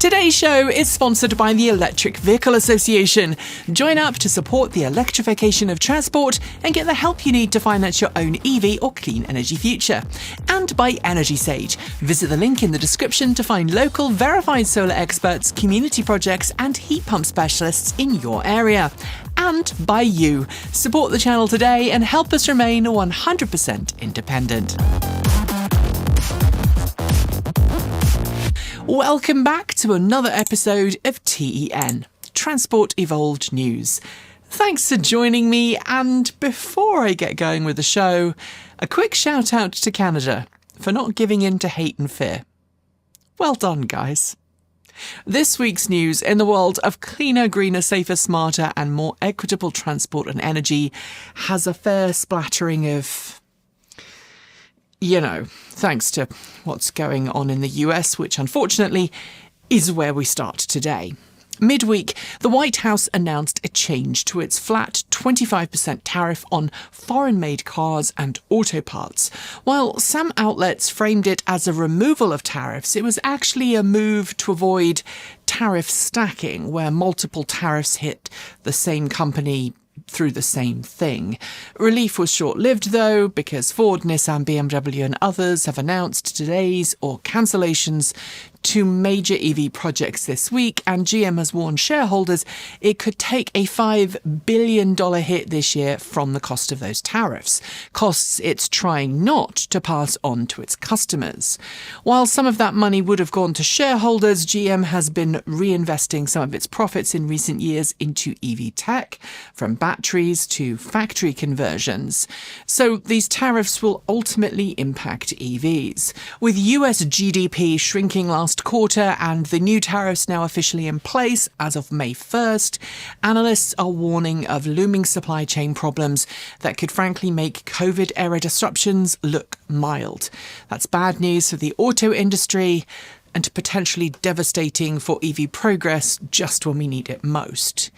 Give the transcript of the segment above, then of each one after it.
Today's show is sponsored by the Electric Vehicle Association. Join up to support the electrification of transport and get the help you need to finance your own EV or clean energy future. And by Energy Sage. Visit the link in the description to find local verified solar experts, community projects and heat pump specialists in your area. And by you. Support the channel today and help us remain 100% independent. Welcome back to another episode of TEN, Transport Evolved News. Thanks for joining me, and before I get going with the show, a quick shout out to Canada for not giving in to hate and fear. Well done, guys. This week's news in the world of cleaner, greener, safer, smarter and more equitable transport and energy has a fair splattering of, thanks to what's going on in the US, which unfortunately is where we start today. Midweek, the White House announced a change to its flat 25% tariff on foreign-made cars and auto parts. While some outlets framed it as a removal of tariffs, it was actually a move to avoid tariff stacking, where multiple tariffs hit the same company through the same thing. Relief was short-lived though, because Ford, Nissan, BMW and others have announced delays or cancellations to major EV projects this week, and GM has warned shareholders it could take a $5 billion hit this year from the cost of those tariffs, costs it's trying not to pass on to its customers. While some of that money would have gone to shareholders, GM has been reinvesting some of its profits in recent years into EV tech, from batteries to factory conversions. So these tariffs will ultimately impact EVs. With US GDP shrinking last quarter and the new tariffs now officially in place as of May 1st, analysts are warning of looming supply chain problems that could frankly make COVID-era disruptions look mild. That's bad news for the auto industry and potentially devastating for EV progress just when we need it most.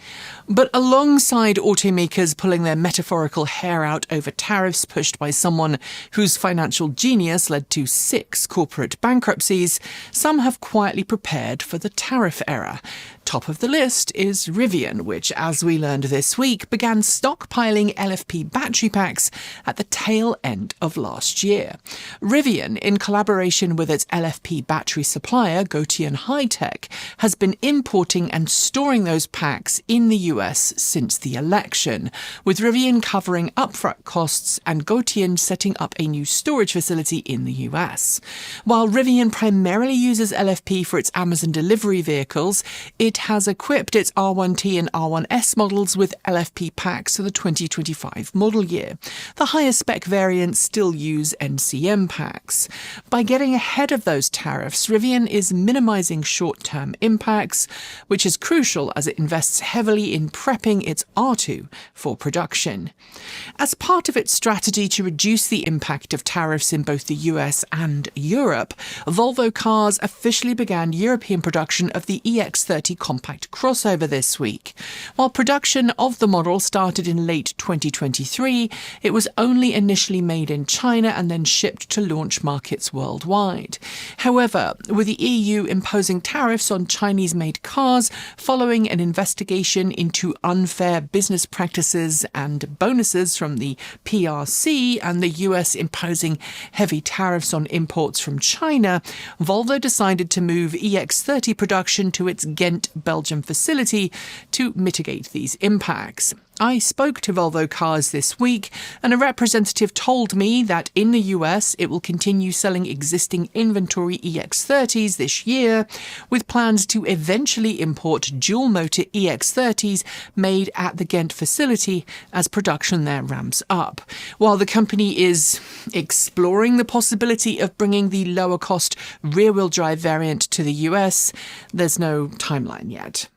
But alongside automakers pulling their metaphorical hair out over tariffs pushed by someone whose financial genius led to 6 corporate bankruptcies, some have quietly prepared for the tariff era. Top of the list is Rivian, which, as we learned this week, began stockpiling LFP battery packs at the tail end of last year. Rivian, in collaboration with its LFP battery supplier, Gotion High-Tech, has been importing and storing those packs in the US since the election, with Rivian covering upfront costs and Gotion setting up a new storage facility in the US. While Rivian primarily uses LFP for its Amazon delivery vehicles, it has equipped its R1T and R1S models with LFP packs for the 2025 model year. The higher spec variants still use NCM packs. By getting ahead of those tariffs, Rivian is minimizing short-term impacts, which is crucial as it invests heavily in prepping its R2 for production. As part of its strategy to reduce the impact of tariffs in both the US and Europe, Volvo Cars officially began European production of the EX30 compact crossover this week. While production of the model started in late 2023, it was only initially made in China and then shipped to launch markets worldwide. However, with the EU imposing tariffs on Chinese-made cars following an investigation into unfair business practices and bonuses from the PRC and the US imposing heavy tariffs on imports from China, Volvo decided to move EX30 production to its Ghent, Belgium facility to mitigate these impacts. I spoke to Volvo Cars this week, and a representative told me that in the US it will continue selling existing inventory EX30s this year, with plans to eventually import dual-motor EX30s made at the Ghent facility as production there ramps up. While the company is exploring the possibility of bringing the lower-cost rear-wheel drive variant to the US, there's no timeline yet.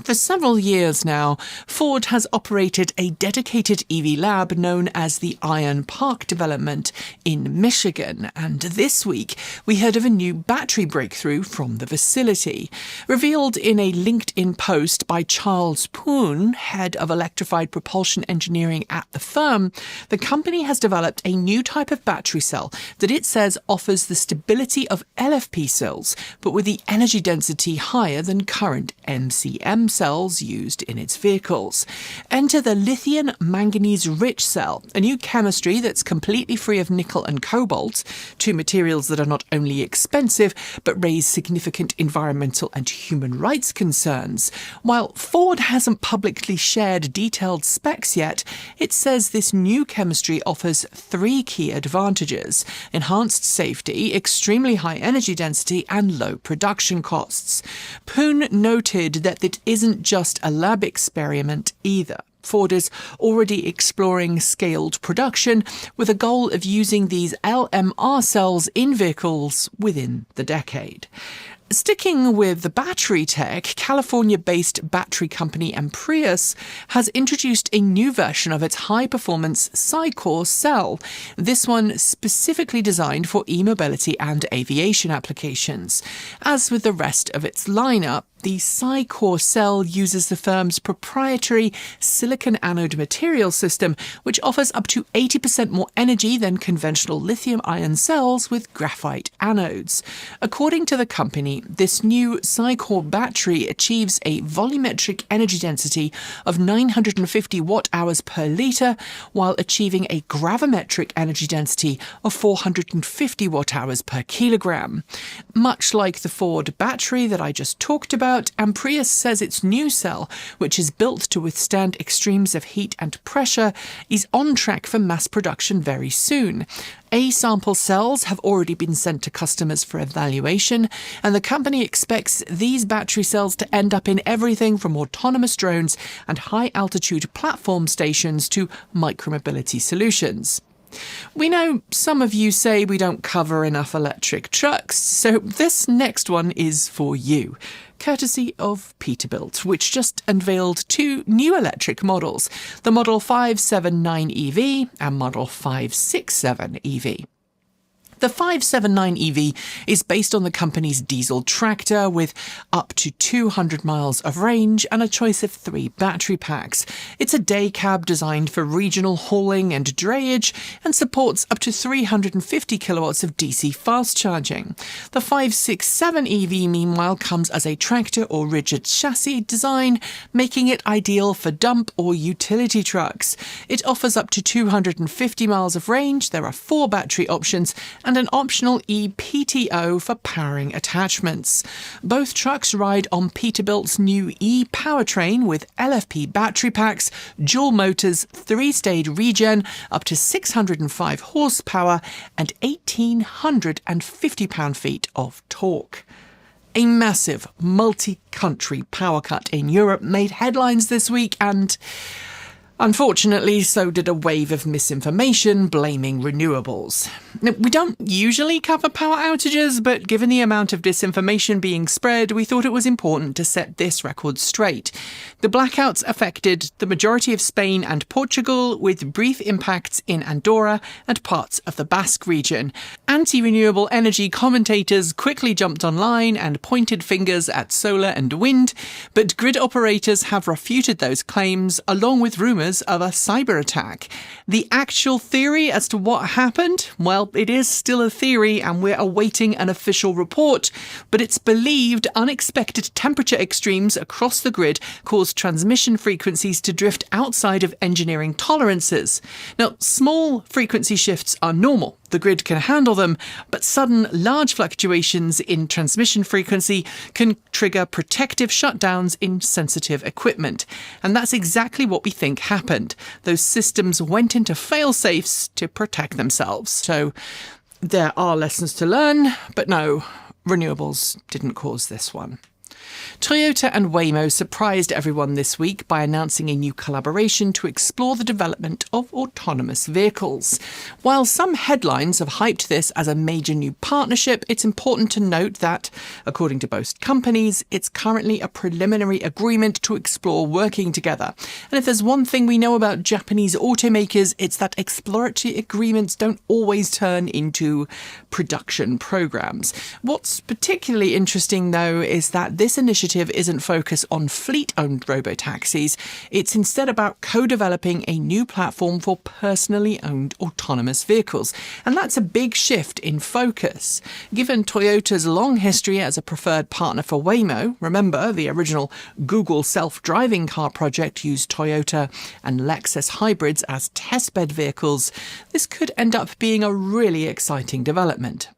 For several years now, Ford has operated a dedicated EV lab known as the Iron Park development in Michigan, and this week we heard of a new battery breakthrough from the facility. Revealed in a LinkedIn post by Charles Poon, head of electrified propulsion engineering at the firm, the company has developed a new type of battery cell that it says offers the stability of LFP cells, but with the energy density higher than current MCM cells used in its vehicles. Enter the lithium manganese-rich cell, a new chemistry that's completely free of nickel and cobalt, two materials that are not only expensive but raise significant environmental and human rights concerns. While Ford hasn't publicly shared detailed specs yet, it says this new chemistry offers three key advantages: enhanced safety, extremely high energy density, and low production costs. Poon noted that it isn't just a lab experiment either. Ford is already exploring scaled production with a goal of using these LMR cells in vehicles within the decade. Sticking with the battery tech, California-based battery company Amprius has introduced a new version of its high-performance SiCore cell, this one specifically designed for e-mobility and aviation applications. As with the rest of its lineup, the SiCore cell uses the firm's proprietary silicon anode material system, which offers up to 80% more energy than conventional lithium-ion cells with graphite anodes. According to the company, this new SiCore battery achieves a volumetric energy density of 950 watt-hours per litre, while achieving a gravimetric energy density of 450 watt-hours per kilogram. Much like the Ford battery that I just talked about, Amprius says its new cell, which is built to withstand extremes of heat and pressure, is on track for mass production very soon. A-sample cells have already been sent to customers for evaluation, and the company expects these battery cells to end up in everything from autonomous drones and high-altitude platform stations to micromobility solutions. We know some of you say we don't cover enough electric trucks, so this next one is for you, courtesy of Peterbilt, which just unveiled two new electric models, the Model 579 EV and Model 567 EV. The 579 EV is based on the company's diesel tractor with up to 200 miles of range and a choice of 3 battery packs. It's a day cab designed for regional hauling and drayage and supports up to 350 kilowatts of DC fast charging. The 567 EV, meanwhile, comes as a tractor or rigid chassis design, making it ideal for dump or utility trucks. It offers up to 250 miles of range, there are 4 battery options, and an optional ePTO for powering attachments. Both trucks ride on Peterbilt's new e-powertrain with LFP battery packs, dual motors, 3-stage regen, up to 605 horsepower, and 1,850 pound-feet of torque. A massive multi-country power cut in Europe made headlines this week, and unfortunately, so did a wave of misinformation blaming renewables. Now, we don't usually cover power outages, but given the amount of disinformation being spread, we thought it was important to set this record straight. The blackouts affected the majority of Spain and Portugal, with brief impacts in Andorra and parts of the Basque region. Anti-renewable energy commentators quickly jumped online and pointed fingers at solar and wind, but grid operators have refuted those claims, along with rumours of a cyber attack. The actual theory as to what happened? Well, it is still a theory and we're awaiting an official report, but it's believed unexpected temperature extremes across the grid caused transmission frequencies to drift outside of engineering tolerances. Now, small frequency shifts are normal. The grid can handle them, but sudden large fluctuations in transmission frequency can trigger protective shutdowns in sensitive equipment. And that's exactly what we think happened. Those systems went into fail-safes to protect themselves. So there are lessons to learn, but no, renewables didn't cause this one. Toyota and Waymo surprised everyone this week by announcing a new collaboration to explore the development of autonomous vehicles. While some headlines have hyped this as a major new partnership, it's important to note that, according to both companies, it's currently a preliminary agreement to explore working together. And if there's one thing we know about Japanese automakers, it's that exploratory agreements don't always turn into production programs. What's particularly interesting, though, is that this initiative isn't focused on fleet-owned robotaxis. It's instead about co-developing a new platform for personally owned autonomous vehicles. And that's a big shift in focus. Given Toyota's long history as a preferred partner for Waymo, remember the original Google self-driving car project used Toyota and Lexus hybrids as testbed vehicles, this could end up being a really exciting development.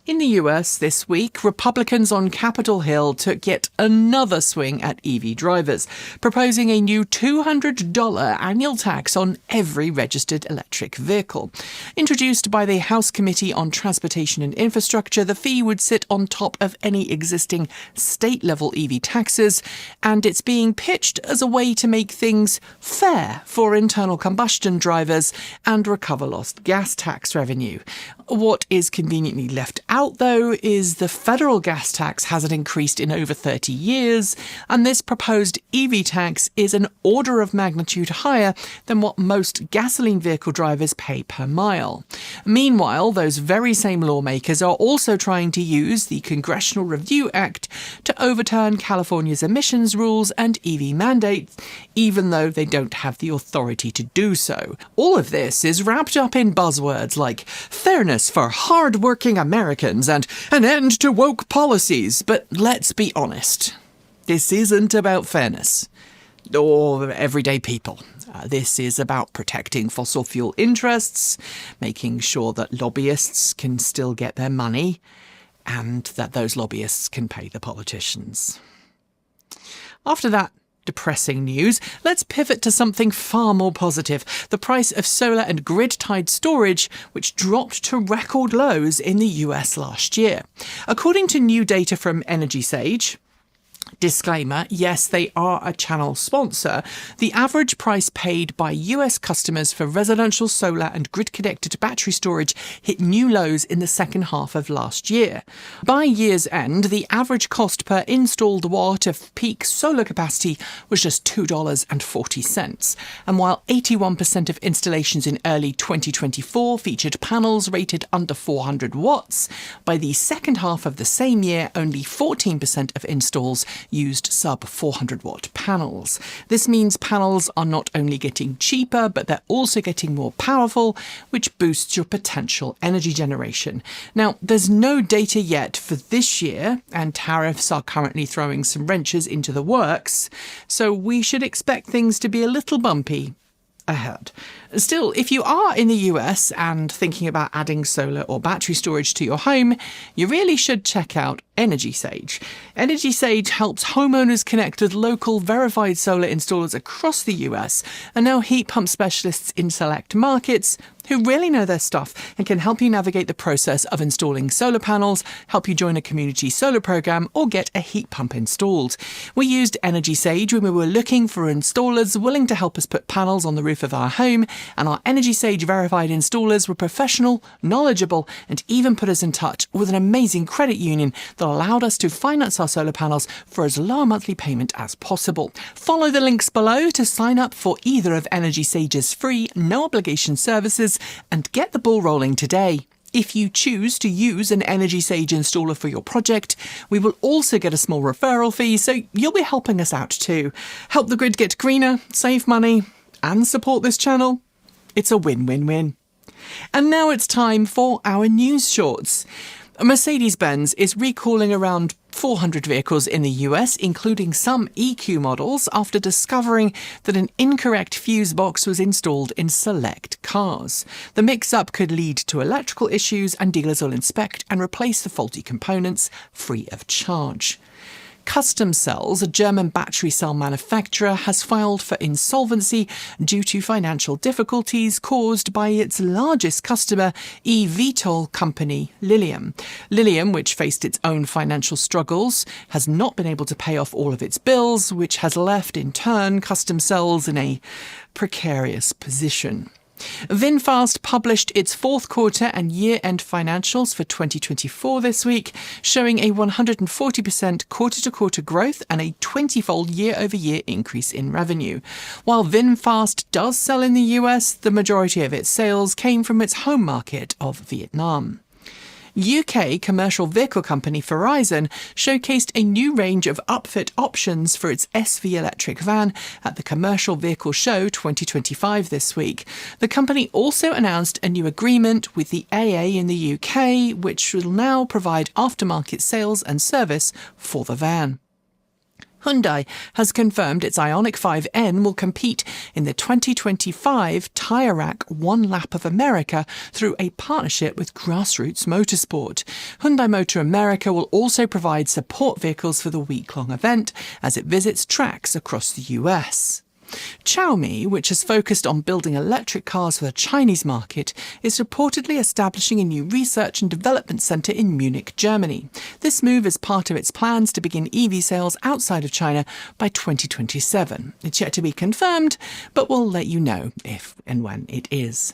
In the US this week, Republicans on Capitol Hill took yet another swing at EV drivers, proposing a new $200 annual tax on every registered electric vehicle. Introduced by the House Committee on Transportation and Infrastructure, the fee would sit on top of any existing state-level EV taxes, and it's being pitched as a way to make things fair for internal combustion drivers and recover lost gas tax revenue. What is conveniently left out, though, is the federal gas tax hasn't increased in over 30 years, and this proposed EV tax is an order of magnitude higher than what most gasoline vehicle drivers pay per mile. Meanwhile, those very same lawmakers are also trying to use the Congressional Review Act to overturn California's emissions rules and EV mandates, even though they don't have the authority to do so. All of this is wrapped up in buzzwords like fairness for hard-working Americans and an end to woke policies. But let's be honest, this isn't about fairness or everyday people. This is about protecting fossil fuel interests, making sure that lobbyists can still get their money, and that those lobbyists can pay the politicians. After that depressing news, let's pivot to something far more positive: the price of solar and grid-tied storage, which dropped to record lows in the US last year. According to new data from Energy Sage, disclaimer, yes, they are a channel sponsor, the average price paid by US customers for residential solar and grid-connected battery storage hit new lows in the second half of last year. By year's end, the average cost per installed watt of peak solar capacity was just $2.40. And while 81% of installations in early 2024 featured panels rated under 400 watts, by the second half of the same year, only 14% of installs used sub-400 watt panels. This means panels are not only getting cheaper, but they're also getting more powerful, which boosts your potential energy generation. Now, there's no data yet for this year, and tariffs are currently throwing some wrenches into the works, so we should expect things to be a little bumpy ahead. Still, if you are in the US and thinking about adding solar or battery storage to your home, you really should check out Energy Sage. Energy Sage helps homeowners connect with local verified solar installers across the US and now heat pump specialists in select markets who really know their stuff and can help you navigate the process of installing solar panels, help you join a community solar program, or get a heat pump installed. We used Energy Sage when we were looking for installers willing to help us put panels on the roof of our home, and our Energy Sage verified installers were professional, knowledgeable, and even put us in touch with an amazing credit union that allowed us to finance our solar panels for as low a monthly payment as possible. Follow the links below to sign up for either of Energy Sage's free, no-obligation services and get the ball rolling today. If you choose to use an Energy Sage installer for your project, we will also get a small referral fee, so you'll be helping us out too. Help the grid get greener, save money, and support this channel. It's a win-win-win. And now it's time for our news shorts. Mercedes-Benz is recalling around 400 vehicles in the US, including some EQ models, after discovering that an incorrect fuse box was installed in select cars. The mix-up could lead to electrical issues, and dealers will inspect and replace the faulty components free of charge. CustomCell, a German battery cell manufacturer, has filed for insolvency due to financial difficulties caused by its largest customer, eVTOL company Lilium. Lilium, which faced its own financial struggles, has not been able to pay off all of its bills, which has left, in turn, CustomCell in a precarious position. Vinfast published its fourth quarter and year-end financials for 2024 this week, showing a 140% quarter-to-quarter growth and a 20-fold year-over-year increase in revenue. While Vinfast does sell in the US, the majority of its sales came from its home market of Vietnam. UK commercial vehicle company Farizon showcased a new range of upfit options for its SV electric van at the Commercial Vehicle Show 2025 this week. The company also announced a new agreement with the AA in the UK, which will now provide aftermarket sales and service for the van. Hyundai has confirmed its IONIQ 5N will compete in the 2025 Tire Rack One Lap of America through a partnership with Grassroots Motorsport. Hyundai Motor America will also provide support vehicles for the week-long event as it visits tracks across the US. Xiaomi, which has focused on building electric cars for the Chinese market, is reportedly establishing a new research and development centre in Munich, Germany. This move is part of its plans to begin EV sales outside of China by 2027. It's yet to be confirmed, but we'll let you know if and when it is.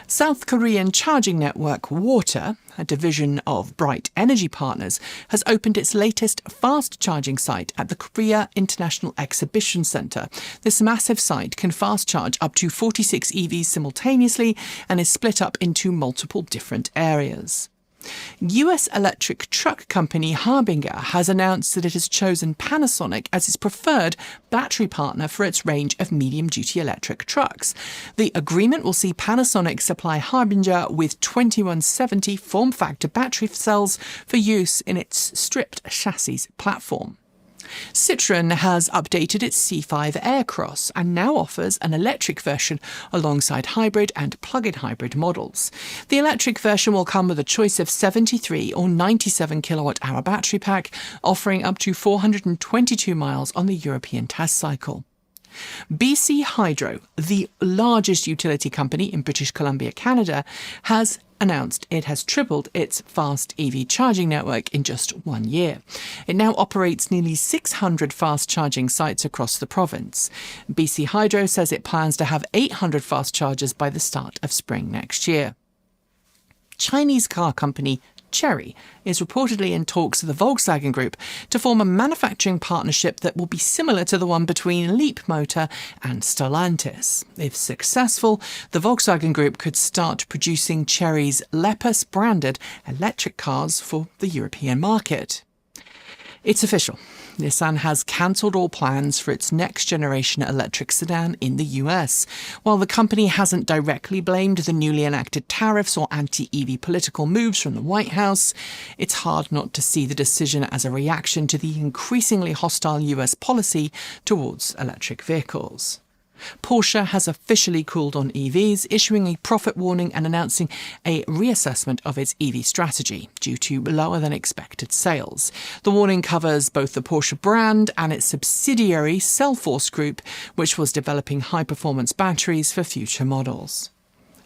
South Korean charging network Water, a division of Bright Energy Partners, has opened its latest fast charging site at the Korea International Exhibition Centre. This massive site can fast charge up to 46 EVs simultaneously and is split up into multiple different areas. US electric truck company Harbinger has announced that it has chosen Panasonic as its preferred battery partner for its range of medium-duty electric trucks. The agreement will see Panasonic supply Harbinger with 2170 form-factor battery cells for use in its stripped chassis platform. Citroën has updated its C5 Aircross and now offers an electric version alongside hybrid and plug-in hybrid models. The electric version will come with a choice of 73 or 97 kilowatt-hour battery pack, offering up to 422 miles on the European test cycle. BC Hydro, the largest utility company in British Columbia, Canada, has announced it has tripled its fast EV charging network in just 1 year. It now operates nearly 600 fast charging sites across the province. BC Hydro says it plans to have 800 fast chargers by the start of spring next year. Chinese car company Chery is reportedly in talks with the Volkswagen Group to form a manufacturing partnership that will be similar to the one between Leapmotor and Stellantis. If successful, the Volkswagen Group could start producing Chery's Lepus-branded electric cars for the European market. It's official. Nissan has cancelled all plans for its next-generation electric sedan in the US. While the company hasn't directly blamed the newly enacted tariffs or anti-EV political moves from the White House, it's hard not to see the decision as a reaction to the increasingly hostile US policy towards electric vehicles. Porsche has officially cooled on EVs, issuing a profit warning and announcing a reassessment of its EV strategy due to lower than expected sales. The warning covers both the Porsche brand and its subsidiary Cellforce Group, which was developing high-performance batteries for future models.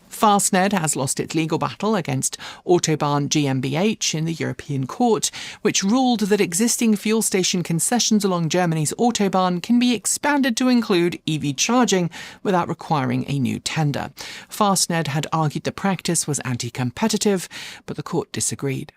Fastned has lost its legal battle against Autobahn GmbH in the European Court, which ruled that existing fuel station concessions along Germany's Autobahn can be expanded to include EV charging without requiring a new tender. Fastned had argued the practice was anti-competitive, but the court disagreed.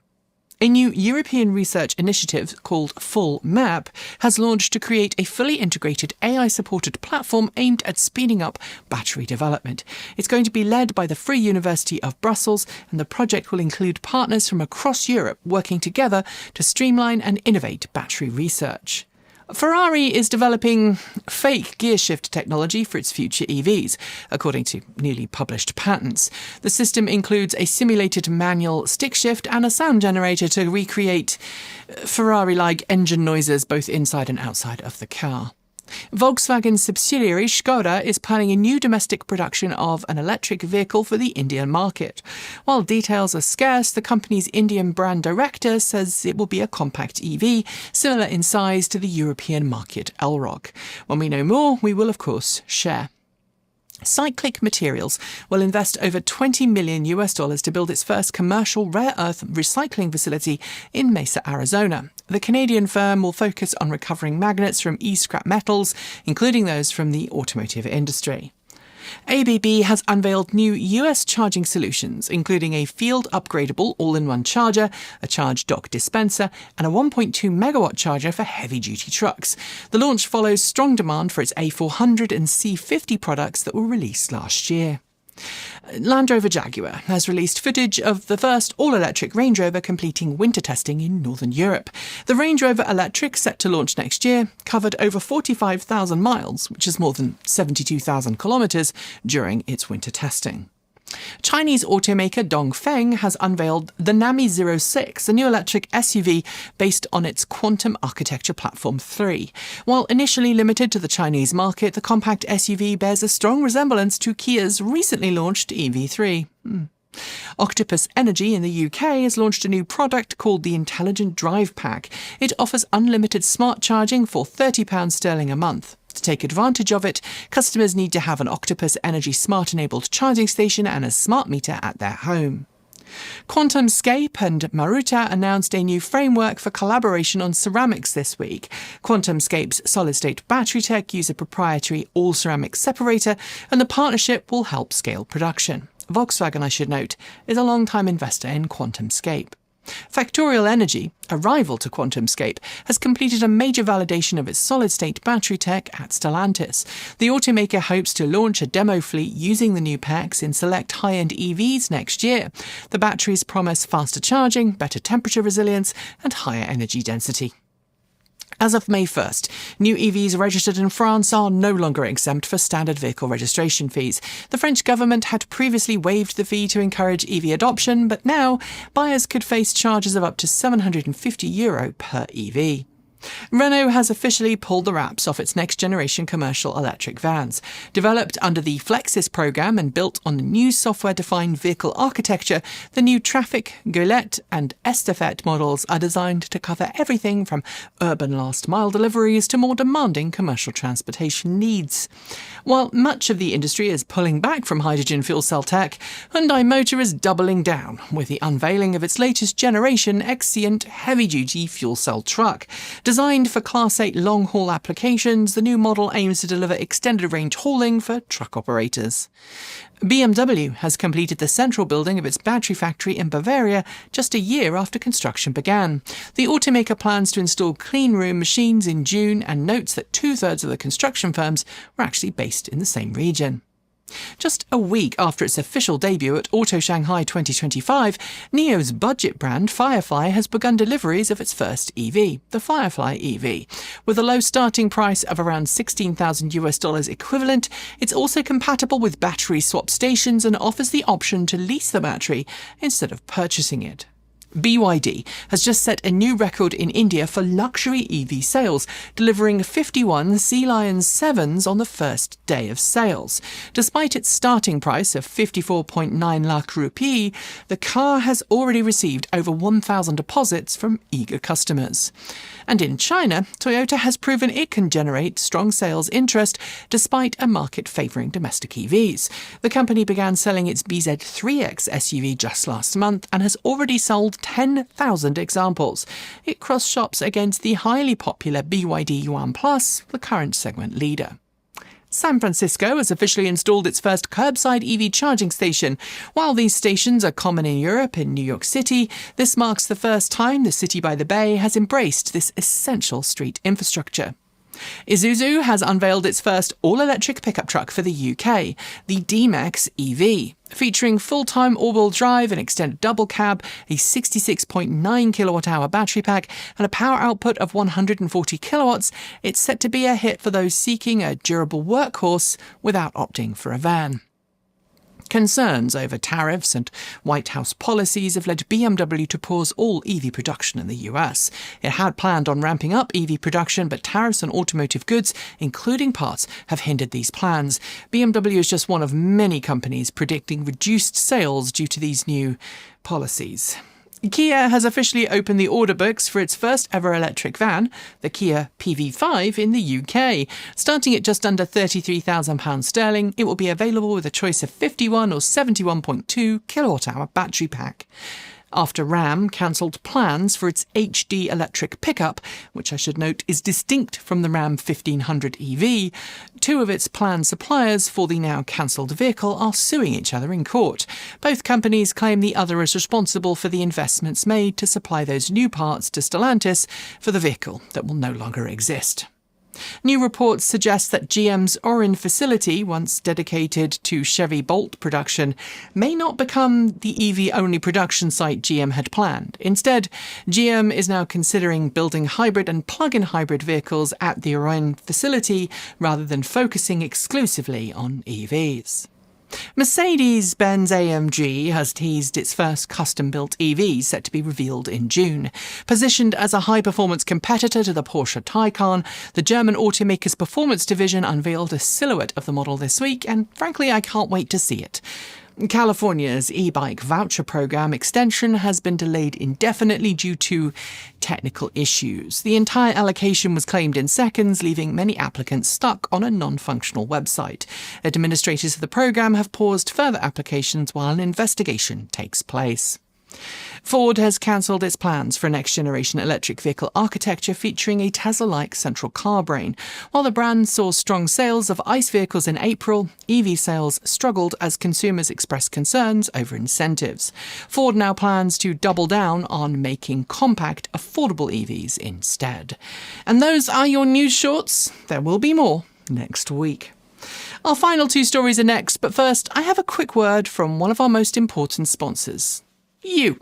A new European research initiative called Full Map has launched to create a fully integrated AI-supported platform aimed at speeding up battery development. It's going to be led by the Free University of Brussels, and the project will include partners from across Europe working together to streamline and innovate battery research. Ferrari is developing fake gearshift technology for its future EVs, according to newly published patents. The system includes a simulated manual stick shift and a sound generator to recreate Ferrari-like engine noises both inside and outside of the car. Volkswagen subsidiary Škoda is planning a new domestic production of an electric vehicle for the Indian market. While details are scarce, the company's Indian brand director says it will be a compact EV, similar in size to the European market Elroq. When we know more, we will of course share. Cyclic Materials will invest over $20 million to build its first commercial rare earth recycling facility in Mesa, Arizona. The Canadian firm will focus on recovering magnets from e-scrap metals, including those from the automotive industry. ABB has unveiled new US charging solutions, including a field-upgradable all-in-one charger, a charge dock dispenser, and a 1.2 megawatt charger for heavy-duty trucks. The launch follows strong demand for its A400 and C50 products that were released last year. Land Rover Jaguar has released footage of the first all-electric Range Rover completing winter testing in Northern Europe. The Range Rover Electric, set to launch next year, covered over 45,000 miles, which is more than 72,000 kilometres, during its winter testing. Chinese automaker Dongfeng has unveiled the Nami 06, a new electric SUV based on its quantum architecture platform 3. While initially limited to the Chinese market, the compact SUV bears a strong resemblance to Kia's recently launched EV3. Octopus Energy in the UK has launched a new product called the Intelligent Drive Pack. It offers unlimited smart charging for £30 sterling a month. To take advantage of it, customers need to have an Octopus Energy smart-enabled charging station and a smart meter at their home. QuantumScape and Maruta announced a new framework for collaboration on ceramics this week. QuantumScape's solid-state battery tech use a proprietary all-ceramic separator, and the partnership will help scale production. Volkswagen, I should note, is a long-time investor in QuantumScape. Factorial Energy, a rival to QuantumScape, has completed a major validation of its solid-state battery tech at Stellantis. The automaker hopes to launch a demo fleet using the new packs in select high-end EVs next year. The batteries promise faster charging, better temperature resilience, and higher energy density. As of May 1st, new EVs registered in France are no longer exempt for standard vehicle registration fees. The French government had previously waived the fee to encourage EV adoption, but now buyers could face charges of up to €750 per EV. Renault has officially pulled the wraps off its next-generation commercial electric vans. Developed under the Flexis program and built on the new software-defined vehicle architecture, the new Traffic, Goélette and Estafette models are designed to cover everything from urban last-mile deliveries to more demanding commercial transportation needs. While much of the industry is pulling back from hydrogen fuel cell tech, Hyundai Motor is doubling down with the unveiling of its latest generation Exient heavy-duty fuel cell truck. Designed for Class 8 long-haul applications, the new model aims to deliver extended range hauling for truck operators. BMW has completed the central building of its battery factory in Bavaria just a year after construction began. The automaker plans to install clean room machines in June and notes that 2/3 of the construction firms were actually based in the same region. Just a week after its official debut at Auto Shanghai 2025, NIO's budget brand Firefly has begun deliveries of its first EV, the Firefly EV. With a low starting price of around $16,000 equivalent, it's also compatible with battery swap stations and offers the option to lease the battery instead of purchasing it. BYD has just set a new record in India for luxury EV sales, delivering 51 Sea Lion 7s on the first day of sales. Despite its starting price of 54.9 lakh rupee, the car has already received over 1,000 deposits from eager customers. And in China, Toyota has proven it can generate strong sales interest despite a market favouring domestic EVs. The company began selling its BZ3X SUV just last month and has already sold 10,000 examples. It cross-shops against the highly popular BYD Yuan Plus, the current segment leader. San Francisco has officially installed its first curbside EV charging station. While these stations are common in Europe and New York City, this marks the first time the city by the bay has embraced this essential street infrastructure. Isuzu has unveiled its first all-electric pickup truck for the UK, the D-Max EV. Featuring full-time all-wheel drive and extended double cab, a 66.9 kilowatt-hour battery pack, and a power output of 140 kilowatts, it's set to be a hit for those seeking a durable workhorse without opting for a van. Concerns over tariffs and White House policies have led BMW to pause all EV production in the US. It had planned on ramping up EV production, but tariffs on automotive goods, including parts, have hindered these plans. BMW is just one of many companies predicting reduced sales due to these new policies. Kia has officially opened the order books for its first ever electric van, the Kia PV5, in the UK. Starting at just under £33,000 sterling, it will be available with a choice of 51 or 71.2 kilowatt-hour battery pack. After Ram cancelled plans for its HD electric pickup, which I should note is distinct from the Ram 1500 EV, two of its planned suppliers for the now cancelled vehicle are suing each other in court. Both companies claim the other is responsible for the investments made to supply those new parts to Stellantis for the vehicle that will no longer exist. New reports suggest that GM's Orin facility, once dedicated to Chevy Bolt production, may not become the EV-only production site GM had planned. Instead, GM is now considering building hybrid and plug-in hybrid vehicles at the Orin facility rather than focusing exclusively on EVs. Mercedes-Benz AMG has teased its first custom-built EV set to be revealed in June. Positioned as a high-performance competitor to the Porsche Taycan, the German automaker's performance division unveiled a silhouette of the model this week, and frankly, I can't wait to see it. California's e-bike voucher program extension has been delayed indefinitely due to technical issues. The entire allocation was claimed in seconds, leaving many applicants stuck on a non-functional website. Administrators of the program have paused further applications while an investigation takes place. Ford has cancelled its plans for a next-generation electric vehicle architecture featuring a Tesla-like central car brain. While the brand saw strong sales of ICE vehicles in April, EV sales struggled as consumers expressed concerns over incentives. Ford now plans to double down on making compact, affordable EVs instead. And those are your news shorts. There will be more next week. Our final two stories are next, but first, I have a quick word from one of our most important sponsors. You.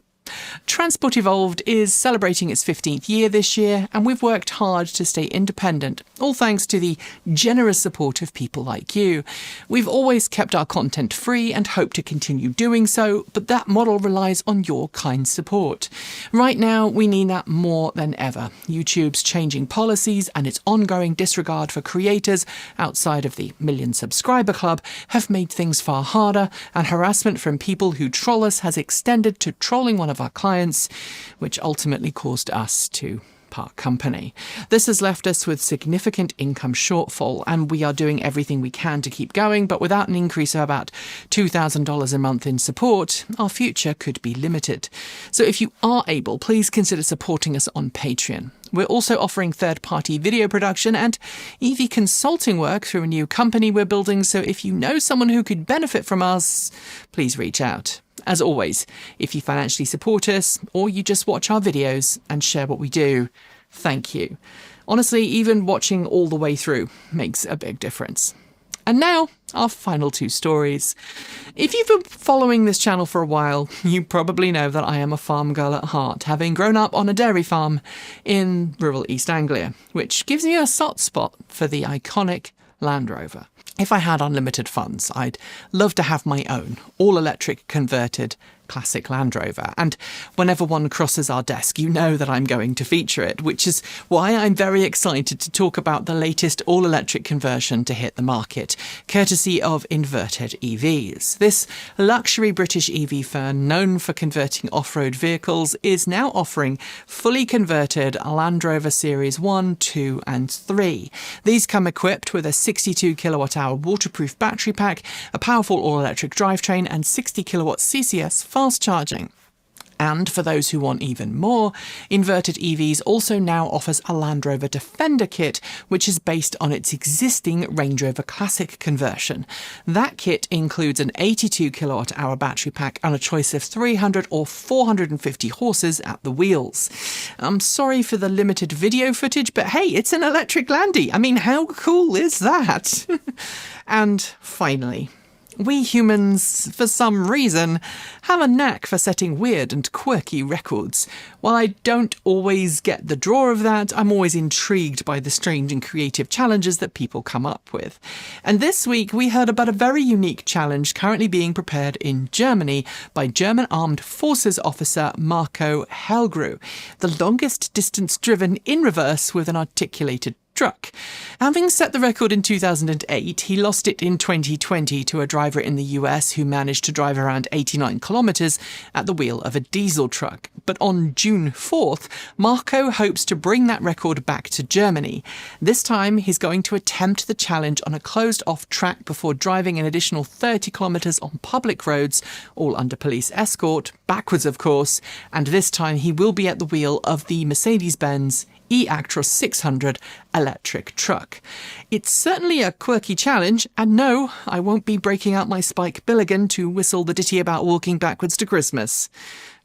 Transport Evolved is celebrating its 15th year this year, and we've worked hard to stay independent, all thanks to the generous support of people like you. We've always kept our content free and hope to continue doing so, but that model relies on your kind support. Right now, we need that more than ever. YouTube's changing policies and its ongoing disregard for creators outside of the million subscriber club have made things far harder, and harassment from people who troll us has extended to trolling one of our clients, which ultimately caused us to part company. This has left us with significant income shortfall, and we are doing everything we can to keep going, but without an increase of about $2,000 a month in support, our future could be limited. So if you are able, please consider supporting us on Patreon. We're also offering third-party video production and EV consulting work through a new company we're building, so if you know someone who could benefit from us, please reach out. As always, if you financially support us or you just watch our videos and share what we do, thank you. Honestly, even watching all the way through makes a big difference. And now, our final two stories. If you've been following this channel for a while, you probably know that I am a farm girl at heart, having grown up on a dairy farm in rural East Anglia, which gives me a soft spot for the iconic Land Rover. If I had unlimited funds, I'd love to have my own all-electric converted classic Land Rover, and whenever one crosses our desk, you know that I'm going to feature it, which is why I'm very excited to talk about the latest all-electric conversion to hit the market, courtesy of Inverted EVs. This luxury British EV firm, known for converting off-road vehicles, is now offering fully converted Land Rover Series 1, 2 and 3. These come equipped with a 62 kilowatt-hour waterproof battery pack, a powerful all-electric drivetrain and 60 kilowatt CCS fast charging. And for those who want even more, Inverted EVs also now offers a Land Rover Defender kit, which is based on its existing Range Rover Classic conversion. That kit includes an 82 kilowatt-hour battery pack and a choice of 300 or 450 horses at the wheels. I'm sorry for the limited video footage, but hey, it's an electric Landy. I mean, how cool is that? And finally, We humans, for some reason, have a knack for setting weird and quirky records. While I don't always get the draw of that, I'm always intrigued by the strange and creative challenges that people come up with. And this week we heard about a very unique challenge currently being prepared in Germany by German Armed Forces officer Marco Helgru, the longest distance driven in reverse with an articulated truck. Having set the record in 2008, he lost it in 2020 to a driver in the US who managed to drive around 89 kilometres at the wheel of a diesel truck. But on June 4th, Marco hopes to bring that record back to Germany. This time, he's going to attempt the challenge on a closed-off track before driving an additional 30 kilometres on public roads, all under police escort, backwards of course, and this time he will be at the wheel of the Mercedes-Benz e-Actros 600 electric truck. It's certainly a quirky challenge, and no, I won't be breaking out my Spike Billigan to whistle the ditty about walking backwards to Christmas.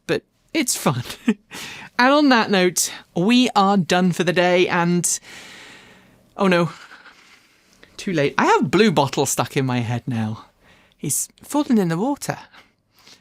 But it's fun. And on that note, we are done for the day, and oh no, too late. I have Blue Bottle stuck in my head now. He's fallen in the water.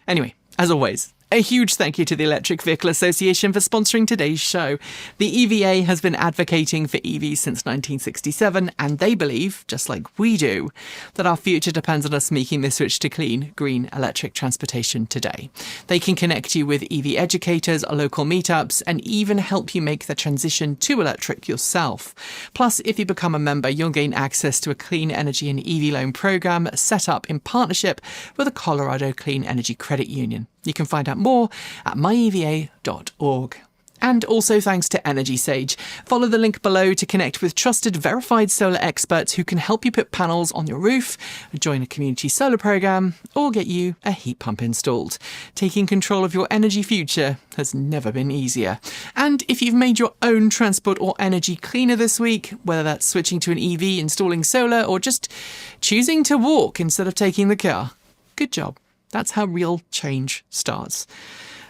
Anyway, as always, a huge thank you to the Electric Vehicle Association for sponsoring today's show. The EVA has been advocating for EVs since 1967, and they believe, just like we do, that our future depends on us making the switch to clean, green electric transportation today. They can connect you with EV educators, local meetups, and even help you make the transition to electric yourself. Plus, if you become a member, you'll gain access to a clean energy and EV loan program set up in partnership with the Colorado Clean Energy Credit Union. You can find out more at myeva.org. And also thanks to Energy Sage. Follow the link below to connect with trusted, verified solar experts who can help you put panels on your roof, join a community solar program, or get you a heat pump installed. Taking control of your energy future has never been easier. And if you've made your own transport or energy cleaner this week, whether that's switching to an EV, installing solar, or just choosing to walk instead of taking the car, good job. That's how real change starts.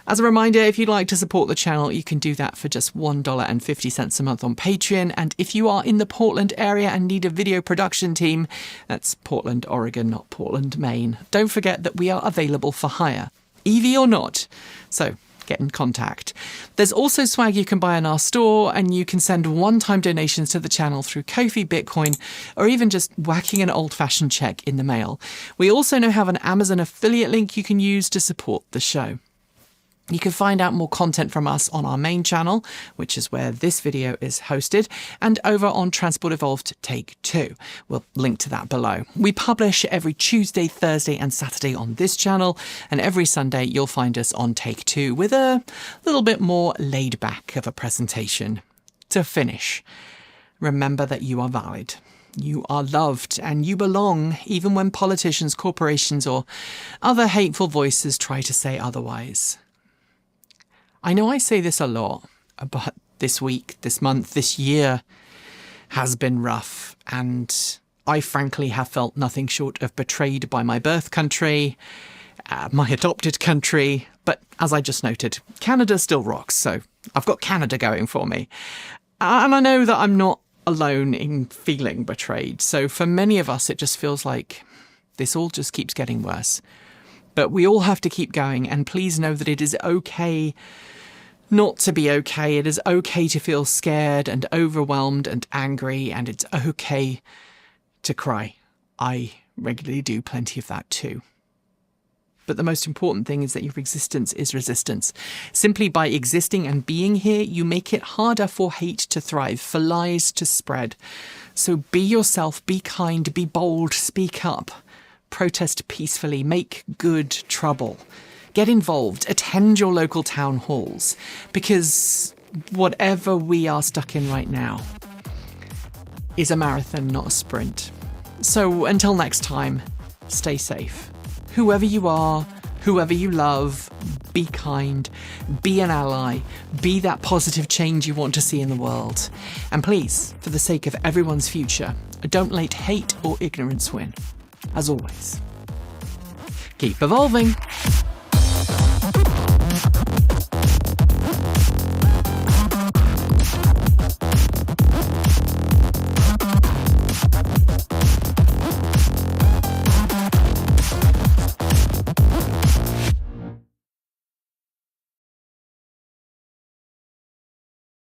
As a reminder, if you'd like to support the channel, you can do that for just $1.50 a month on Patreon. And if you are in the Portland area and need a video production team, that's Portland, Oregon, not Portland, Maine. Don't forget that we are available for hire, EV or not. So get in contact. There's also swag you can buy in our store, and you can send one-time donations to the channel through Ko-fi, Bitcoin, or even just whacking an old-fashioned check in the mail. We also now have an Amazon affiliate link you can use to support the show. You can find out more content from us on our main channel, which is where this video is hosted, and over on Transport Evolved Take 2. We'll link to that below. We publish every Tuesday, Thursday and Saturday on this channel, and every Sunday you'll find us on Take 2 with a little bit more laid back of a presentation. To finish, remember that you are valid. You are loved and you belong, even when politicians, corporations or other hateful voices try to say otherwise. I know I say this a lot, but this week, this month, this year has been rough, and I frankly have felt nothing short of betrayed by my birth country, my adopted country, but as I just noted, Canada still rocks, so I've got Canada going for me. And I know that I'm not alone in feeling betrayed, so for many of us it just feels like this all just keeps getting worse. But we all have to keep going, and please know that it is okay not to be okay. It is okay to feel scared and overwhelmed and angry, and it's okay to cry. I regularly do plenty of that too. But the most important thing is that your existence is resistance. Simply by existing and being here, you make it harder for hate to thrive, for lies to spread. So be yourself, be kind, be bold, speak up. Protest peacefully, make good trouble. Get involved, attend your local town halls, because whatever we are stuck in right now is a marathon, not a sprint. So until next time, stay safe. Whoever you are, whoever you love, be kind, be an ally, be that positive change you want to see in the world. And please, for the sake of everyone's future, don't let hate or ignorance win. As always, keep evolving.